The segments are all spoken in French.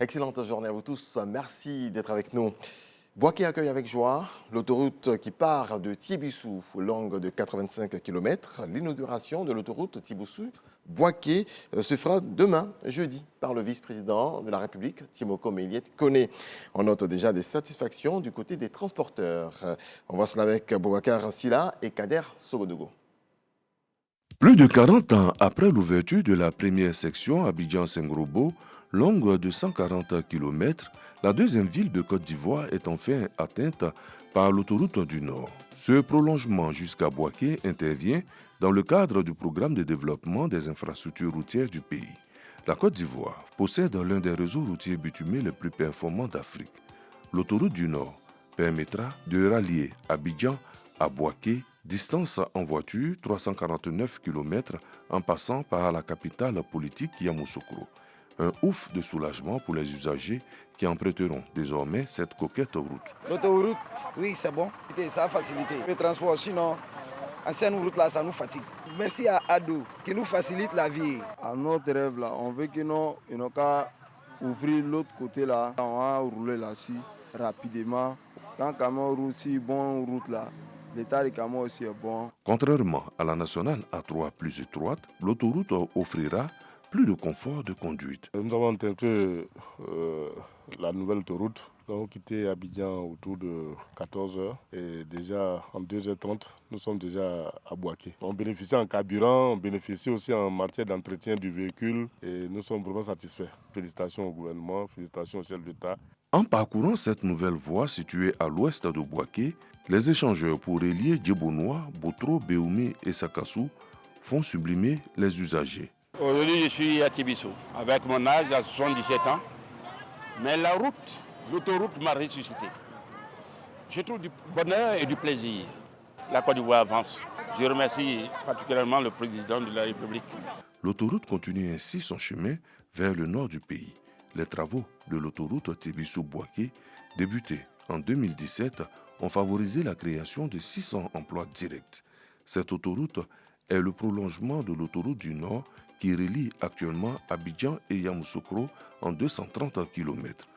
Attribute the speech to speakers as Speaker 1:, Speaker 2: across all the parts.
Speaker 1: Excellente journée à vous tous. Merci d'être avec nous. Boaké accueille avec joie l'autoroute qui part de Tiébissou, longue de 85 km. L'inauguration de l'autoroute Tiébissou-Boaké se fera demain, jeudi, par le vice-président de la République, Timoko Méliette Koné. On note déjà des satisfactions du côté des transporteurs. On voit cela avec Boubacar Silla et Kader Sogodogo.
Speaker 2: Plus de 40 ans après l'ouverture de la première section Abidjan-Sengrobo, longue de 140 km, la deuxième ville de Côte d'Ivoire est enfin atteinte par l'autoroute du Nord. Ce prolongement jusqu'à Boaké intervient dans le cadre du programme de développement des infrastructures routières du pays. La Côte d'Ivoire possède l'un des réseaux routiers bitumés les plus performants d'Afrique. L'autoroute du Nord permettra de rallier Abidjan à Boaké, distance en voiture 349 km en passant par la capitale politique Yamoussoukro. Un ouf de soulagement pour les usagers qui emprunteront désormais cette coquette route.
Speaker 3: L'autoroute, oui, c'est bon. Ça a facilité le transport. Sinon, ancienne route là, ça nous fatigue. Merci à Adou qui nous facilite la vie.
Speaker 4: À notre rêve là, on veut qu'ils n'ont qu'à ouvrir l'autre côté là. On va rouler là-dessus rapidement. Quand camion roule si bon route là, l'état du camion aussi est bon.
Speaker 2: Contrairement à la nationale A3 plus étroite, l'autoroute offrira plus de confort de conduite.
Speaker 5: Nous avons tenté la nouvelle autoroute. Nous avons quitté Abidjan autour de 14h et déjà en 2h30, nous sommes déjà à Boaké. On bénéficie en carburant, on bénéficie aussi en matière d'entretien du véhicule et nous sommes vraiment satisfaits. Félicitations au gouvernement, félicitations au chef d'État.
Speaker 2: En parcourant cette nouvelle voie située à l'ouest de Boaké, les échangeurs pour relier Djebonois, Botro, Béoumé et Sakassou font sublimer les usagers.
Speaker 6: Aujourd'hui, je suis à Tiébissou, avec mon âge à 77 ans. Mais l'autoroute m'a ressuscité. Je trouve du bonheur et du plaisir. La Côte d'Ivoire avance. Je remercie particulièrement le président de la République.
Speaker 2: L'autoroute continue ainsi son chemin vers le nord du pays. Les travaux de l'autoroute Tiébissou-Boaké, débutés en 2017, ont favorisé la création de 600 emplois directs. Cette autoroute est le prolongement de l'autoroute du Nord qui relie actuellement Abidjan et Yamoussoukro en 230 km.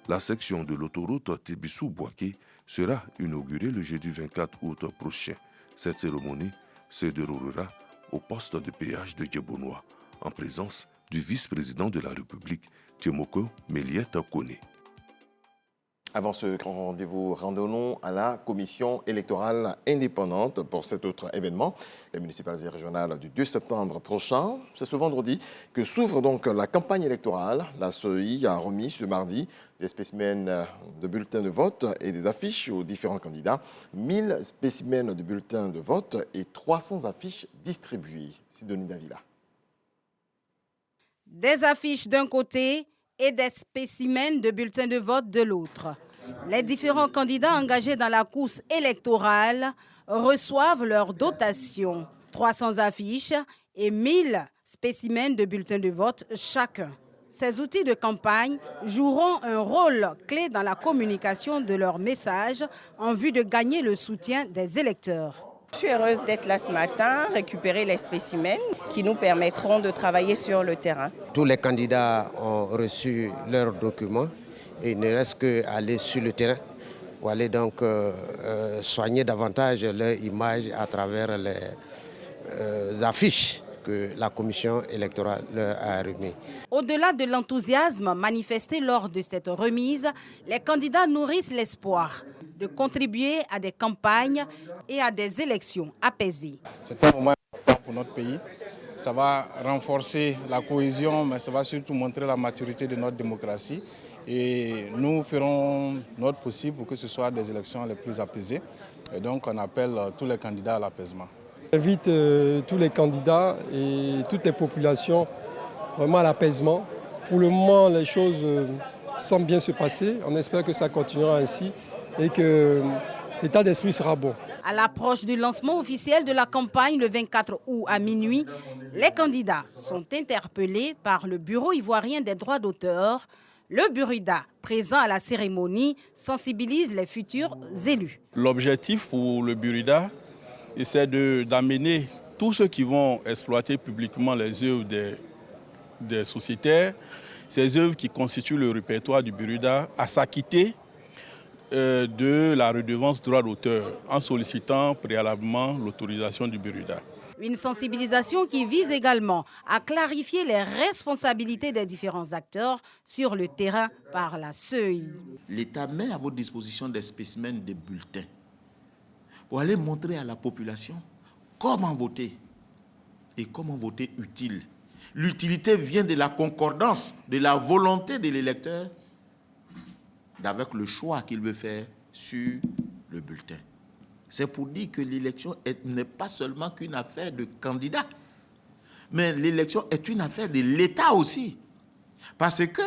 Speaker 2: La section de l'autoroute Tiébissou-Boaké sera inaugurée le jeudi 24 août prochain. Cette cérémonie se déroulera au poste de péage de Djebonois, en présence du vice-président de la République, Timoko Méliette Koné.
Speaker 1: Avant ce grand rendez-vous, rendons-nous à la commission électorale indépendante pour cet autre événement, les municipales et régionales du 2 septembre prochain. C'est ce vendredi que s'ouvre donc la campagne électorale. La CEI a remis ce mardi des spécimens de bulletins de vote et des affiches aux différents candidats. 1000 spécimens de bulletins de vote et 300 affiches distribuées. Sidonie Davila.
Speaker 7: Des affiches d'un côté et des spécimens de bulletins de vote de l'autre. Les différents candidats engagés dans la course électorale reçoivent leur dotation, 300 affiches et 1000 spécimens de bulletins de vote chacun. Ces outils de campagne joueront un rôle clé dans la communication de leurs messages en vue de gagner le soutien des électeurs.
Speaker 8: Je suis heureuse d'être là ce matin, récupérer les spécimens qui nous permettront de travailler sur le terrain.
Speaker 9: Tous les candidats ont reçu leurs documents et il ne reste qu'à aller sur le terrain pour aller donc soigner davantage leur image à travers les affiches que la commission électorale leur a remis.
Speaker 7: Au-delà de l'enthousiasme manifesté lors de cette remise, les candidats nourrissent l'espoir de contribuer à des campagnes et à des élections apaisées.
Speaker 10: C'est un moment important pour notre pays. Ça va renforcer la cohésion, mais ça va surtout montrer la maturité de notre démocratie. Et nous ferons notre possible pour que ce soit des élections les plus apaisées. Et donc on appelle tous les candidats à l'apaisement.
Speaker 11: J'invite tous les candidats et toutes les populations vraiment à l'apaisement. Pour le moment, les choses semblent bien se passer. On espère que ça continuera ainsi et que l'état d'esprit sera bon.
Speaker 7: À l'approche du lancement officiel de la campagne le 24 août à minuit, les candidats sont interpellés par le Bureau ivoirien des droits d'auteur. Le Burida, présent à la cérémonie, sensibilise les futurs élus.
Speaker 12: L'objectif pour le Burida, c'est d'amener tous ceux qui vont exploiter publiquement les œuvres des sociétaires ces œuvres qui constituent le répertoire du Bureau à s'acquitter de la redevance droit d'auteur en sollicitant préalablement l'autorisation du Bureau.
Speaker 7: Une sensibilisation qui vise également à clarifier les responsabilités des différents acteurs sur le terrain par la CEI.
Speaker 13: L'État met à votre disposition des spécimens, des bulletins, pour aller montrer à la population comment voter et comment voter utile. L'utilité vient de la concordance, de la volonté de l'électeur avec le choix qu'il veut faire sur le bulletin. C'est pour dire que l'élection n'est pas seulement qu'une affaire de candidats, mais l'élection est une affaire de l'État aussi. Parce que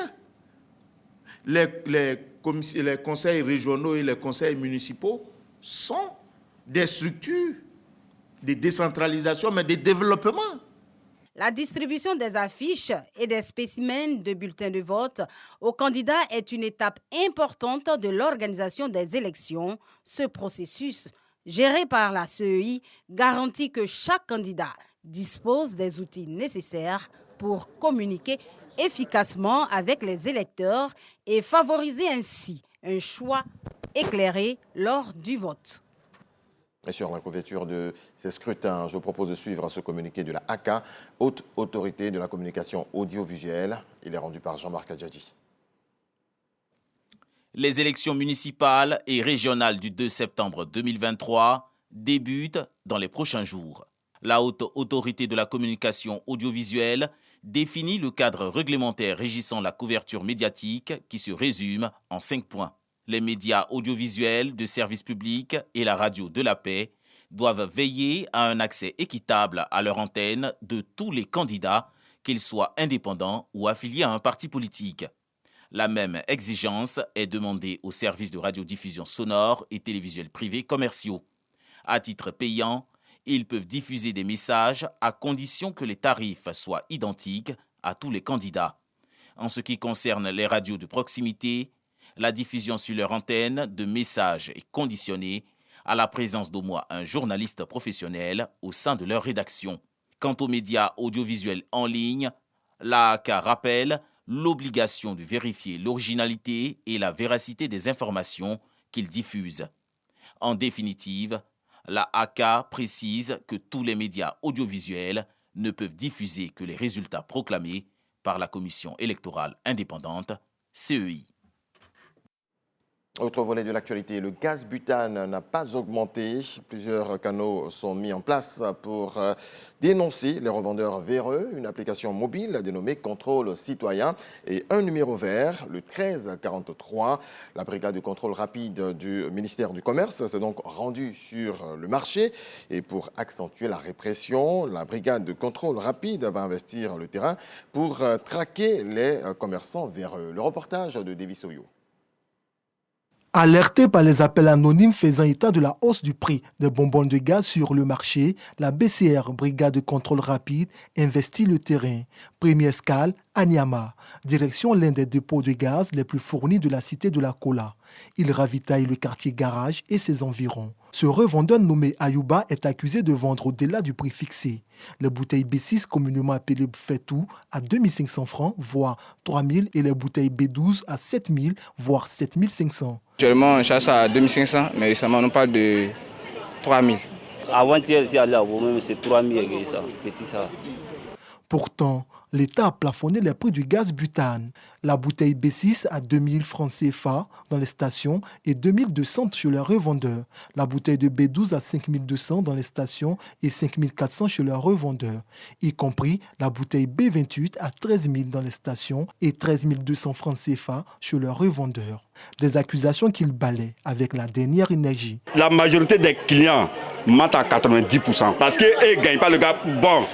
Speaker 13: les conseils régionaux et les conseils municipaux sont des structures de décentralisation, mais de développement.
Speaker 7: La distribution des affiches et des spécimens de bulletins de vote aux candidats est une étape importante de l'organisation des élections. Ce processus, géré par la CEI, garantit que chaque candidat dispose des outils nécessaires pour communiquer efficacement avec les électeurs et favoriser ainsi un choix éclairé lors du vote.
Speaker 1: Et sur la couverture de ces scrutins, je vous propose de suivre ce communiqué de la ACA, Haute Autorité de la Communication Audiovisuelle. Il est rendu par Jean-Marc Adjadji.
Speaker 14: Les élections municipales et régionales du 2 septembre 2023 débutent dans les prochains jours. La Haute Autorité de la Communication Audiovisuelle définit le cadre réglementaire régissant la couverture médiatique qui se résume en 5 points. Les médias audiovisuels de service public et la radio de la paix doivent veiller à un accès équitable à leur antenne de tous les candidats, qu'ils soient indépendants ou affiliés à un parti politique. La même exigence est demandée aux services de radiodiffusion sonore et télévisuels privés commerciaux. À titre payant, ils peuvent diffuser des messages à condition que les tarifs soient identiques à tous les candidats. En ce qui concerne les radios de proximité, la diffusion sur leur antenne de messages est conditionnée à la présence d'au moins un journaliste professionnel au sein de leur rédaction. Quant aux médias audiovisuels en ligne, l'AAK rappelle l'obligation de vérifier l'originalité et la véracité des informations qu'ils diffusent. En définitive, l'AAK précise que tous les médias audiovisuels ne peuvent diffuser que les résultats proclamés par la Commission électorale indépendante, CEI.
Speaker 1: Autre volet de l'actualité, le gaz butane n'a pas augmenté. Plusieurs canaux sont mis en place pour dénoncer les revendeurs véreux. Une application mobile dénommée Contrôle Citoyen et un numéro vert, le 1343. La brigade de contrôle rapide du ministère du Commerce s'est donc rendue sur le marché. Et pour accentuer la répression, la brigade de contrôle rapide va investir le terrain pour traquer les commerçants véreux. Le reportage de Davis Oyo.
Speaker 15: Alertée par les appels anonymes faisant état de la hausse du prix des bonbons de gaz sur le marché, la BCR, Brigade de contrôle rapide, investit le terrain. Première escale à Niama, direction l'un des dépôts de gaz les plus fournis de la cité de la Kola. Il ravitaille le quartier Garage et ses environs. Ce revendeur nommé Ayouba est accusé de vendre au-delà du prix fixé. Les bouteilles B6, communément appelées Fetou, à 2500 francs, voire 3000, et les bouteilles B12 à 7000, voire 7500.
Speaker 16: Actuellement, on chasse à 2500, mais récemment, on parle de 3000.
Speaker 17: Avant-hier, c'est 3000, ça, petit ça.
Speaker 15: Pourtant, l'État a plafonné les prix du gaz butane. La bouteille B6 à 2000 francs CFA dans les stations et 2200 chez les revendeurs. La bouteille de B12 à 5200 dans les stations et 5400 chez les revendeurs. Y compris la bouteille B28 à 13 000 dans les stations et 13 200 francs CFA chez les revendeurs. Des accusations qu'il balaie avec la dernière énergie.
Speaker 18: La majorité des clients mentent à 90% parce qu'ils ne gagnent pas le gaz. Bon.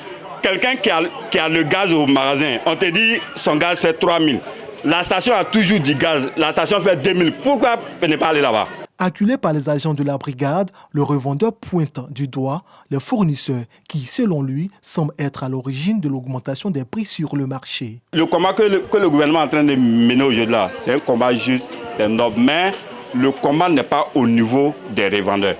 Speaker 18: Quelqu'un qui a le gaz au magasin, on te dit son gaz fait 3000. La station a toujours du gaz, la station fait 2000. Pourquoi ne pas aller là-bas?
Speaker 15: Acculé par les agents de la brigade, le revendeur pointe du doigt les fournisseurs qui, selon lui, semblent être à l'origine de l'augmentation des prix sur le marché.
Speaker 18: Le combat que le gouvernement est en train de mener aujourd'hui, c'est un combat juste, c'est noble, mais le combat n'est pas au niveau des revendeurs.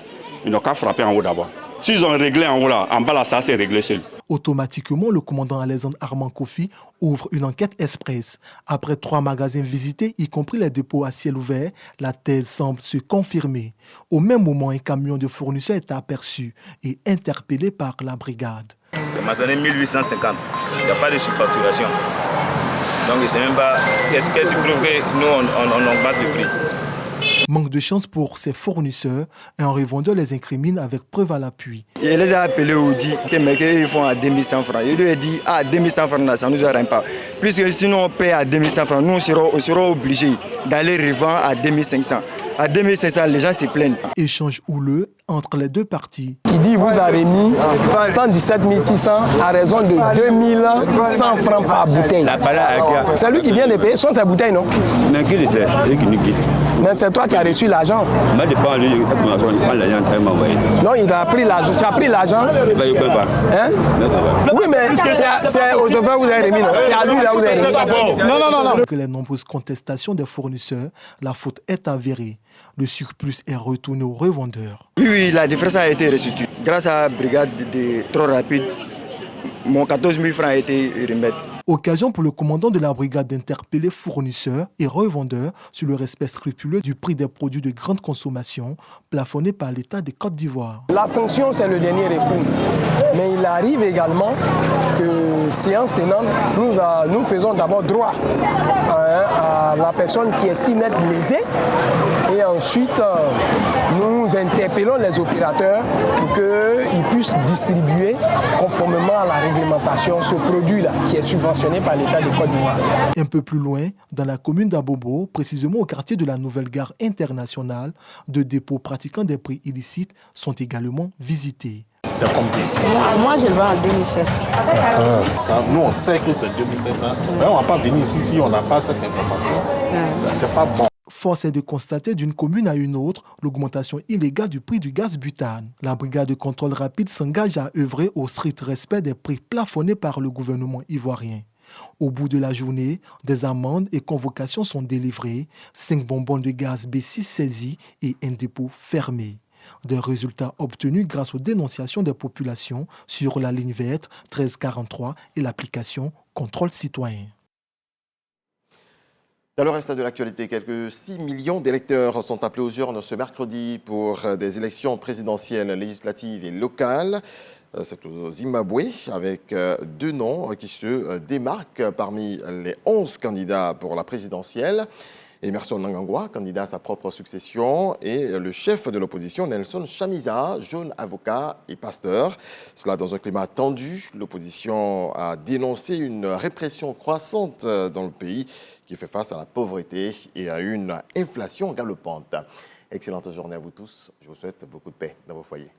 Speaker 18: Ils n'ont qu'à frapper en haut d'abord. S'ils ont réglé en haut là, en bas là, ça c'est réglé seul.
Speaker 15: Automatiquement, le commandant Alexandre Armand Kofi ouvre une enquête express. Après 3 magasins visités, y compris les dépôts à ciel ouvert, la thèse semble se confirmer. Au même moment, un camion de fournisseurs est aperçu et interpellé par la brigade.
Speaker 19: C'est mentionné 1850. Il n'y a pas de surfacturation. Donc, je ne sais même pas qu'est-ce qui prouve que nous, on augmente le prix.
Speaker 15: Manque de chance pour ses fournisseurs, un revendeur les incrimine avec preuve à l'appui.
Speaker 20: Je les ai appelés ou dit qu'ils font à 2100 francs. Je lui ai dit, 2100 francs, ça ne nous arrête pas. Puisque sinon on paye à 2500 francs, nous on sera obligés d'aller revendre à 2500. À 2500, les gens se plaignent.
Speaker 15: Échange houleux entre les deux parties.
Speaker 21: Qui dit vous avez mis 117 600 à raison de 2100 francs par bouteille. C'est lui qui vient de payer, sont ses bouteilles, non?
Speaker 22: Mais qui le sait?
Speaker 21: Mais c'est toi qui as reçu l'argent.
Speaker 22: Moi, je prends l'argent,
Speaker 21: non, il a pris l'argent. Tu as pris l'argent? Hein? Oui, mais c'est aujourd'hui vous avez remis, non? C'est à lui là vous avez remis. Non.
Speaker 15: Que les nombreuses contestations des fournisseurs, la faute est avérée. Le surplus est retourné aux revendeurs.
Speaker 20: Oui, la différence a été restituée. Grâce à la brigade de trop rapide, mon 14 000 francs a été remis.
Speaker 15: Occasion pour le commandant de la brigade d'interpeller fournisseurs et revendeurs sur le respect scrupuleux du prix des produits de grande consommation plafonné par l'État de Côte d'Ivoire.
Speaker 21: La sanction, c'est le dernier recours. Mais il arrive également que, séance tenante, nous faisons d'abord droit à la personne qui estime être lésée et ensuite nous interpellons les opérateurs pour qu'ils puissent distribuer conformément à la réglementation ce produit-là qui est subventionné par l'État de Côte d'Ivoire.
Speaker 15: Un peu plus loin, dans la commune d'Abobo, précisément au quartier de la Nouvelle Gare Internationale, deux dépôts pratiquant des prix illicites sont également visités.
Speaker 23: C'est combien?
Speaker 24: Moi, je le vends à 2700.
Speaker 23: Nous, on sait que c'est 2700. Mais on ne va pas venir ici si on n'a pas cette information. C'est pas bon.
Speaker 15: Force est de constater d'une commune à une autre l'augmentation illégale du prix du gaz butane. La brigade de contrôle rapide s'engage à œuvrer au strict respect des prix plafonnés par le gouvernement ivoirien. Au bout de la journée, des amendes et convocations sont délivrées, 5 bonbons de gaz B6 saisis et un dépôt fermé. Des résultats obtenus grâce aux dénonciations des populations sur la ligne verte 1343 et l'application Contrôle citoyen.
Speaker 1: Dans le reste de l'actualité, quelques 6 millions d'électeurs sont appelés aux urnes ce mercredi pour des élections présidentielles, législatives et locales. C'est au Zimbabwe, avec 2 noms qui se démarquent parmi les 11 candidats pour la présidentielle. Emerson Mnangagwa, candidat à sa propre succession, et le chef de l'opposition, Nelson Chamisa, jeune avocat et pasteur. Cela dans un climat tendu. L'opposition a dénoncé une répression croissante dans le pays qui fait face à la pauvreté et à une inflation galopante. Excellente journée à vous tous. Je vous souhaite beaucoup de paix dans vos foyers.